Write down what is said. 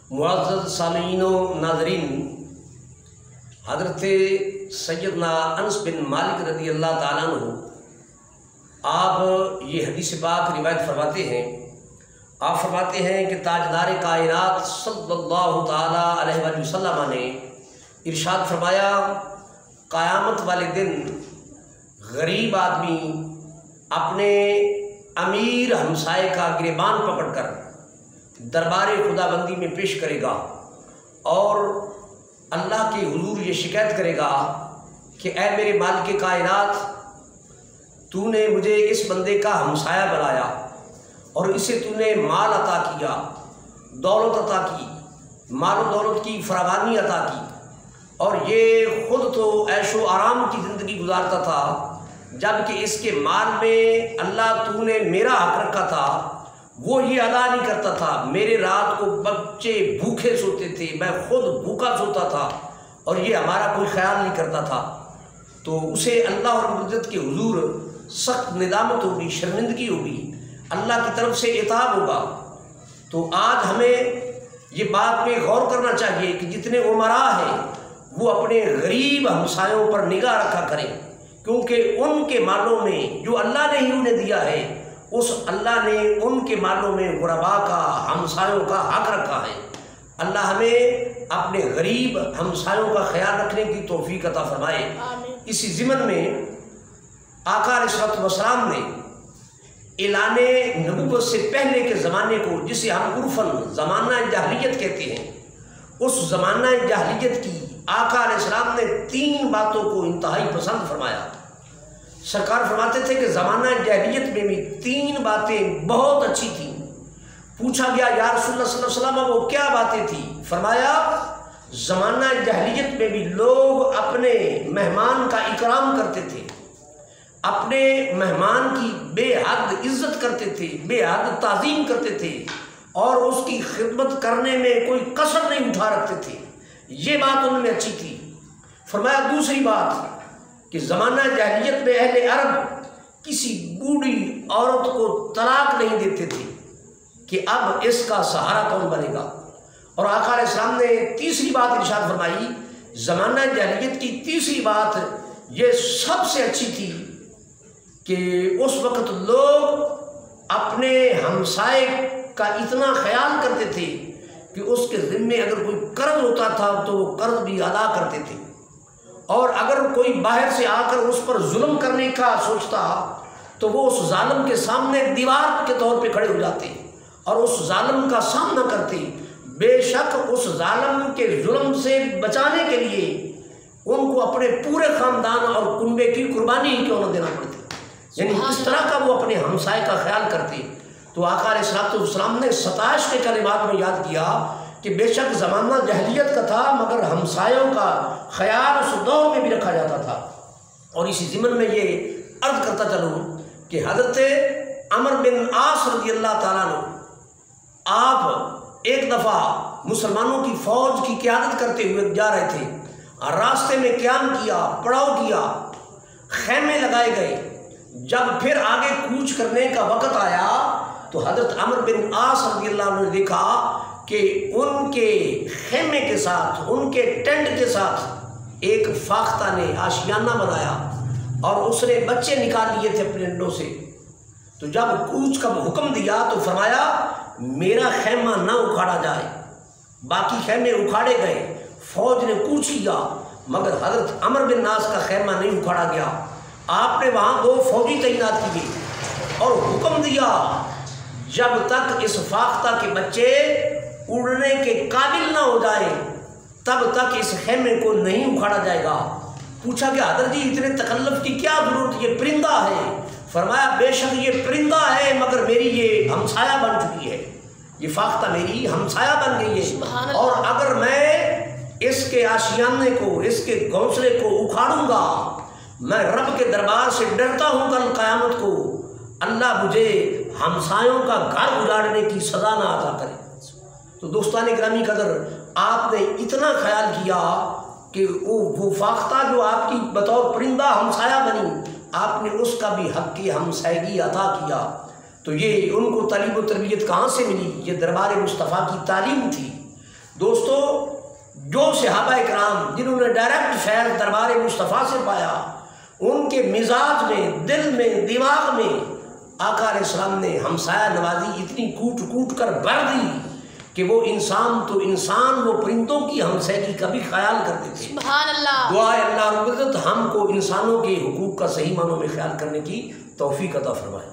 मुअज़्ज़ज़ सामीईन व नाज़रीन, हज़रत सैयदना अनस बिन मालिक रज़ी अल्लाह ताला अन्हु आप ये हदीस पाक रिवायत फरमाते हैं। आप फरमाते हैं कि ताजदार कायनात सल्लल्लाहु ताला अलैहि वसल्लम ने इरशाद फरमाया, क़यामत वाले दिन गरीब आदमी अपने अमीर हमसाए का गिरबान पकड़कर दरबार खुदाबंदी में पेश करेगा और अल्लाह के हुजूर ये शिकायत करेगा कि ऐ मेरे मालिक कायनात, तूने मुझे इस बंदे का हमसाया बनाया और इसे तूने माल अता किया, दौलत अता की, माल दौलत की फरावानी अता की, और ये ख़ुद तो ऐशो आराम की ज़िंदगी गुजारता था, जबकि इसके माल में अल्लाह तूने मेरा हक रखा था वो ये अदा नहीं करता था। मेरे रात को बच्चे भूखे सोते थे, मैं खुद भूखा सोता था और ये हमारा कोई ख्याल नहीं करता था। तो उसे अल्लाह रब्बुल इज़्ज़त के हुजूर सख्त निदामत होगी, शर्मिंदगी होगी, अल्लाह की तरफ से इताब होगा। तो आज हमें ये बात पे गौर करना चाहिए कि जितने उमरा हैं वो अपने गरीब हमसायों पर निगाह रखा करें, क्योंकि उनके मालों में जो अल्लाह ने ही उन्हें दिया है, उस अल्लाह ने उनके मालों में गुरबा का, हमसायों का हक रखा है। अल्लाह हमें अपने गरीब हमसायों का ख्याल रखने की तौफीक अता फरमाए। इसी ज़िमन में आका अलैहिस्सलातु वस्सलाम ने ऐलाने नबूवत से पहले के ज़माने को, जिसे हम उर्फ़न ज़माना जाहिलियत कहते हैं, उस ज़माना जाहिलियत की आका अलैहिस्सलाम ने 3 बातों को इंतहाई पसंद फरमाया। सरकार फरमाते थे कि ज़माना जाहिलियत में भी 3 बातें बहुत अच्छी थीं। पूछा गया या रसूलुल्लाह सल्लल्लाहु अलैहि वसल्लम वो क्या बातें थी? फरमाया, ज़माना जाहिलियत में भी लोग अपने मेहमान का इकराम करते थे, अपने मेहमान की बेहद इज्जत करते थे, बेहद ताज़ीम करते थे और उसकी खिदमत करने में कोई कसर नहीं उठा रखते थे। ये बात उनमें अच्छी थी। फरमाया दूसरी बात कि ज़माना जाहिलियत में अहले अरब किसी बूढ़ी औरत को तलाक नहीं देते थे कि अब इसका सहारा कौन बनेगा। और आका अलैहिस्सलाम ने तीसरी बात इरशाद फरमाई, ज़माना जाहिलियत की तीसरी बात ये सबसे अच्छी थी कि उस वक़्त लोग अपने हमसाए का इतना ख्याल करते थे कि उसके ज़िम्मे अगर कोई कर्ज होता था तो वो कर्ज भी अदा करते थे, और अगर कोई बाहर से आकर उस पर जुल्म करने का सोचता तो वो उस जालिम के सामने दीवार के तौर पे खड़े हो जाते और उस जालिम का सामना करते। बेशक उस जालिम के जुल्म से बचाने के लिए उनको अपने पूरे ख़ानदान और कुनबे की कुर्बानी ही क्यों न देना पड़ती, यानी इस तरह का वो अपने हमसाए का ख्याल करते। तो आका अलैहिस्सलातु वस्सलाम ने 27 के कलिमात में याद किया कि बेशक ज़माना जहलियत का था मगर हमसायों का ख्याल उस दौर में भी रखा जाता था। और इसी ज़िमन में ये अर्ज़ करता चलूँ कि हज़रत अमर बिन आस रज़ी अल्लाह ताला अन्हु आप एक दफ़ा मुसलमानों की फ़ौज की क़यादत करते हुए जा रहे थे, रास्ते में क़याम किया, पड़ाव किया, खैमे लगाए गए। जब फिर आगे कूच करने का वक़्त आया तो हज़रत अमर बिन आस रज़ी अल्लाह अन्हु ने देखा कि उनके खेमे के साथ, उनके टेंट के साथ एक फाख्ता ने आशियाना बनाया और उसने बच्चे निकाल लिए थे अपने अंडों से। तो जब कूच का हुक्म दिया तो फरमाया मेरा खेमा ना उखाड़ा जाए। बाकी खेमे उखाड़े गए, फौज ने कूच किया, मगर हज़रत अमर बिन नास का खेमा नहीं उखाड़ा गया। आपने वहाँ 2 फौजी तैनात किए और हुक्म दिया जब तक इस फाख्ता के बच्चे उड़ने के काबिल ना हो जाए तब तक इस खेमे को नहीं उखाड़ा जाएगा। पूछा कि हज़रत जी इतने तकल्लुफ़ की क्या ज़रूरत, ये परिंदा है। फरमाया बेशक ये परिंदा है मगर मेरी ये हमसाया बन चुकी है, ये फाख्ता मेरी हमसाया बन गई है, और अगर मैं इसके आशियाने को, इसके घोंसले को उखाड़ूंगा, मैं रब के दरबार से डरता हूँ कल क़यामत को अल्लाह मुझे हमसायों का घर उजाड़ने की सज़ा ना अता करे। तो दोस्तान गिरामी कदर, आपने इतना ख्याल किया कि वो फाख्ता जो आपकी बतौर परिंदा हमसाया बनी, आपने उसका भी हक की हमसायगी अता किया। तो ये उनको तालीम व तरबियत कहाँ से मिली? ये दरबार मुस्तफ़ा की तालीम थी। دوستو، جو صحابہ کرام جنہوں نے ڈائریکٹ فیض دربار مصطفیٰ سے پایا، ان کے مزاج میں، دل میں، دماغ میں آقا علیہ السلام نے ہمسایہ نوازی اتنی کوٹ کوٹ کر بھر دی کہ وہ انسان تو انسان، وہ پرندوں کی ہمسایگی کا بھی خیال کرتے تھے۔ سبحان اللہ۔ دعا ہے اللہ رب العزت ہم کو انسانوں کے حقوق کا صحیح معنوں میں خیال کرنے کی توفیق عطا فرمائے۔